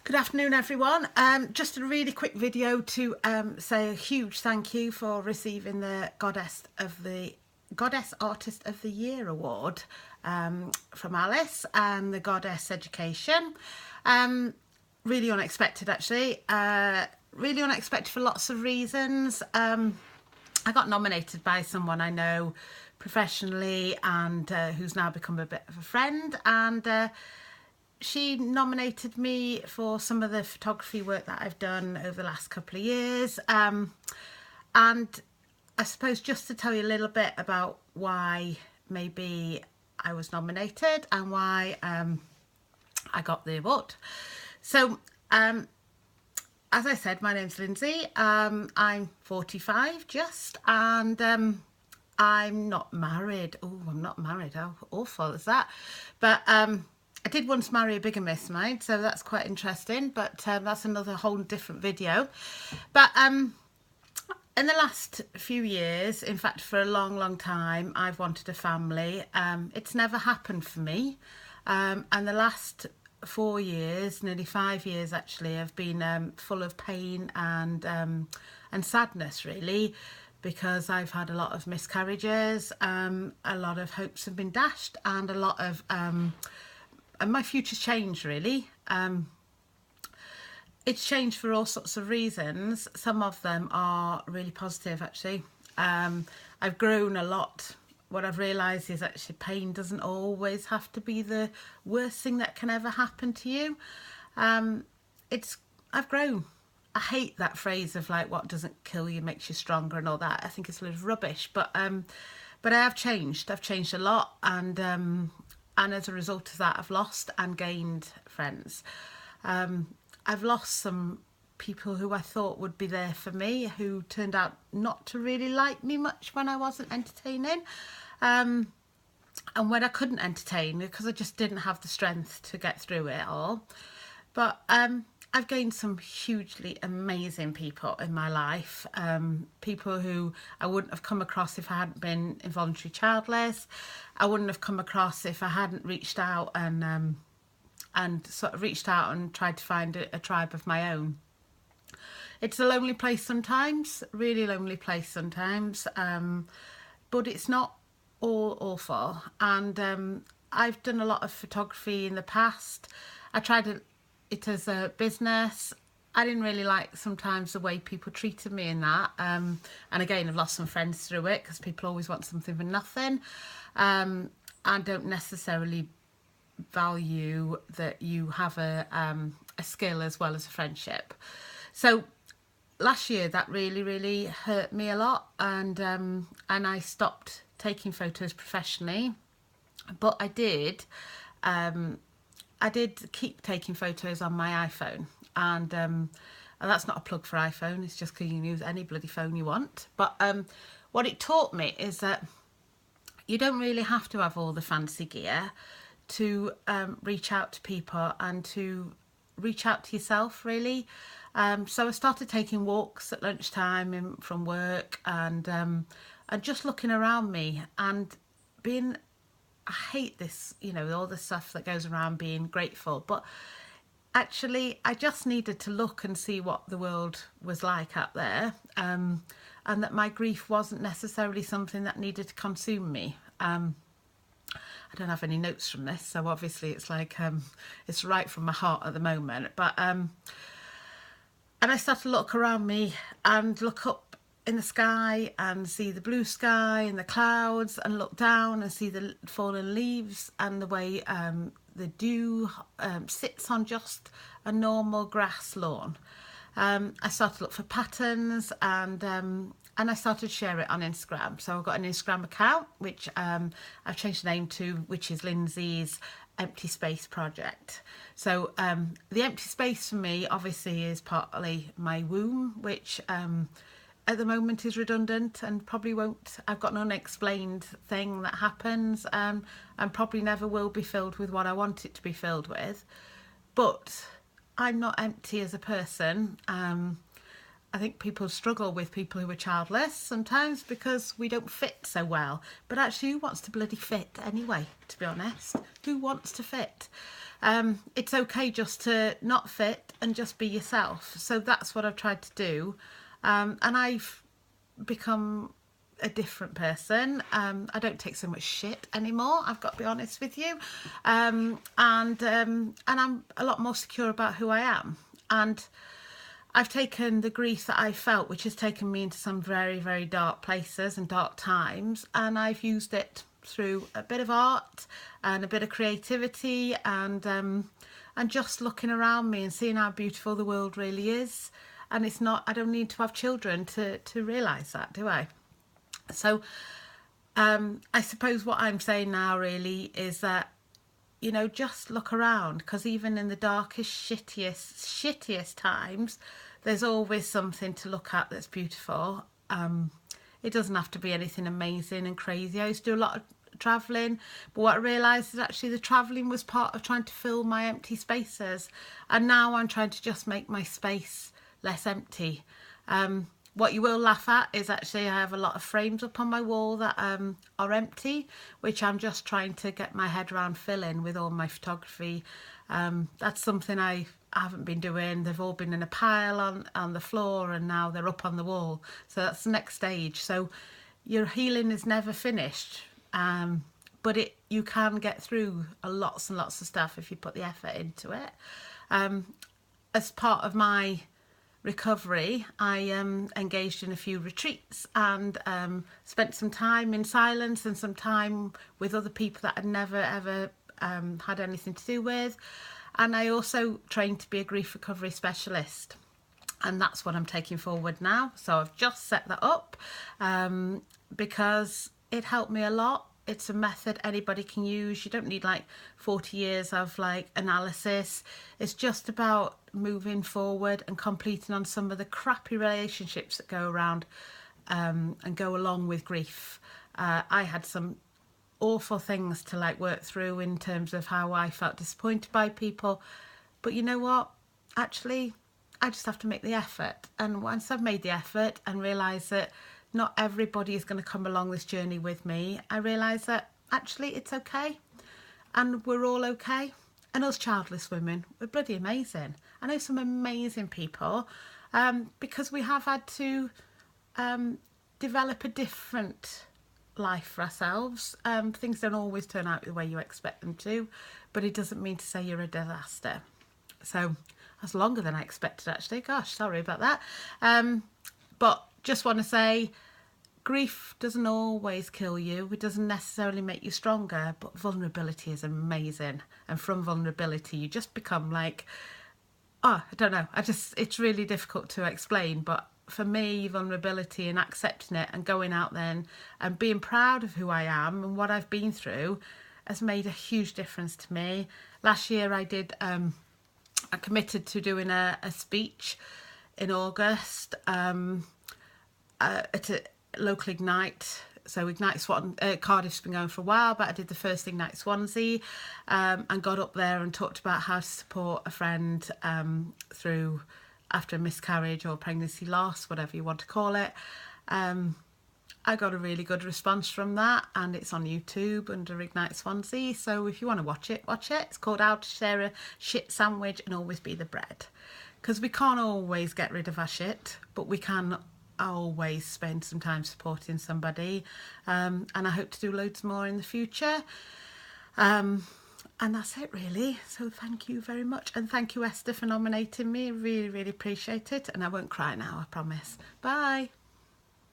Good afternoon, everyone. Just a really quick video to say a huge thank you for receiving the Goddess Artist of the Year award from Alice and the Goddess Education. Really unexpected, actually. Really unexpected for lots of reasons. I got nominated by someone I know professionally and who's now become a bit of a friend, and she nominated me for some of the photography work that I've done over the last couple of years. And I suppose just to tell you a little bit about why maybe I was nominated and why I got the award. So, as I said, my name's Lindsay. I'm 45 just, and I'm not married. Oh, I'm not married. How awful is that? But I did once marry a bigamist, mind, so that's quite interesting, but that's another whole different video. But in the last few years, in fact for a long time, I've wanted a family. It's never happened for me, and the last 4 years, nearly 5 years actually, have been full of pain and sadness, really, because I've had a lot of miscarriages, a lot of hopes have been dashed, and a lot of and my future's changed, really. It's changed for all sorts of reasons. Some of them are really positive, actually. I've grown a lot. What I've realised is actually pain doesn't always have to be the worst thing that can ever happen to you. I've grown. I hate that phrase of like, what doesn't kill you makes you stronger and all that. I think it's a lot of rubbish, but I have changed. I've changed a lot, and as a result of that, I've lost and gained friends. I've lost some people who I thought would be there for me, who turned out not to really like me much when I wasn't entertaining. And when I couldn't entertain, because I just didn't have the strength to get through it all. But I've gained some hugely amazing people in my life, people who I wouldn't have come across if I hadn't been involuntary childless. I wouldn't have come across if I hadn't reached out and sort of reached out and tried to find a tribe of my own. It's a lonely place sometimes, really lonely place sometimes, but it's not all awful. And I've done a lot of photography in the past. I tried it as a business. I didn't really like sometimes the way people treated me in that, and again I've lost some friends through it because people always want something for nothing, and don't necessarily value that you have a skill as well as a friendship. So last year that really hurt me a lot, and I stopped taking photos professionally, but I did keep taking photos on my iPhone, and that's not a plug for iPhone, it's just because you can use any bloody phone you want. But what it taught me is that you don't really have to have all the fancy gear to reach out to people and to reach out to yourself, really. So I started taking walks at lunchtime from work, and just looking around me and being, I hate this, all the stuff that goes around being grateful, but actually I just needed to look and see what the world was like out there, and that my grief wasn't necessarily something that needed to consume me. I don't have any notes from this, so obviously it's like it's right from my heart at the moment. But and I started to look around me and look up in the sky and see the blue sky and the clouds, and look down and see the fallen leaves and the way the dew sits on just a normal grass lawn. I started to look for patterns, and I started to share it on Instagram. So I've got an Instagram account, which I've changed the name to, which is Lindsay's Empty Space Project. So the empty space for me obviously is partly my womb, which at the moment is redundant and probably won't. I've got an unexplained thing that happens, and probably never will be filled with what I want it to be filled with. But I'm not empty as a person. I think people struggle with people who are childless sometimes because we don't fit so well. But actually, who wants to bloody fit anyway, to be honest? Who wants to fit? It's okay just to not fit and just be yourself. So that's what I've tried to do. And I've become a different person. I don't take so much shit anymore, I've got to be honest with you. And I'm a lot more secure about who I am. And I've taken the grief that I felt, which has taken me into some very, very dark places and dark times, and I've used it through a bit of art and a bit of creativity and just looking around me and seeing how beautiful the world really is. And it's not, I don't need to have children to realise that, do I? So I suppose what I'm saying now really is that, you know, just look around, because even in the darkest, shittiest times, there's always something to look at that's beautiful. It doesn't have to be anything amazing and crazy. I used to do a lot of travelling, but what I realised is actually the travelling was part of trying to fill my empty spaces, and now I'm trying to just make my space less empty. What you will laugh at is actually I have a lot of frames up on my wall that are empty, which I'm just trying to get my head around filling with all my photography. That's something I haven't been doing. They've all been in a pile on the floor, and now they're up on the wall. So that's the next stage. So your healing is never finished, but you can get through lots and lots of stuff if you put the effort into it. As part of my recovery, I engaged in a few retreats and spent some time in silence and some time with other people that I'd never ever had anything to do with. And I also trained to be a grief recovery specialist, and that's what I'm taking forward now. So I've just set that up because it helped me a lot. It's a method anybody can use. You don't need like 40 years of like analysis. It's just about moving forward and completing on some of the crappy relationships that go around and go along with grief. I had some awful things to like work through in terms of how I felt disappointed by people. But you know what? Actually, I just have to make the effort. And once I've made the effort and realised that not everybody is going to come along this journey with me, I realise that actually it's okay, and we're all okay. And us childless women, we're bloody amazing. I know some amazing people because we have had to develop a different life for ourselves. Things don't always turn out the way you expect them to, but it doesn't mean to say you're a disaster. So that's longer than I expected, actually. Gosh, sorry about that. But just want to say, grief doesn't always kill you. It doesn't necessarily make you stronger, but vulnerability is amazing. And from vulnerability, you just become like, I don't know. It's really difficult to explain, but for me, vulnerability and accepting it and going out then and being proud of who I am and what I've been through has made a huge difference to me. Last year I did, I committed to doing a speech in August at a local Ignite. So Ignite Cardiff's been going for a while, but I did the first Ignite Swansea and got up there and talked about how to support a friend through after a miscarriage or pregnancy loss, whatever you want to call it. I got a really good response from that, and it's on YouTube under Ignite Swansea. So if you want to watch it, watch it. It's called How to Share a Shit Sandwich and Always Be the Bread. Because we can't always get rid of our shit, but we can always spend some time supporting somebody. And I hope to do loads more in the future. And that's it really. So thank you very much. And thank you, Esther, for nominating me. Really, really appreciate it. And I won't cry now, I promise. Bye.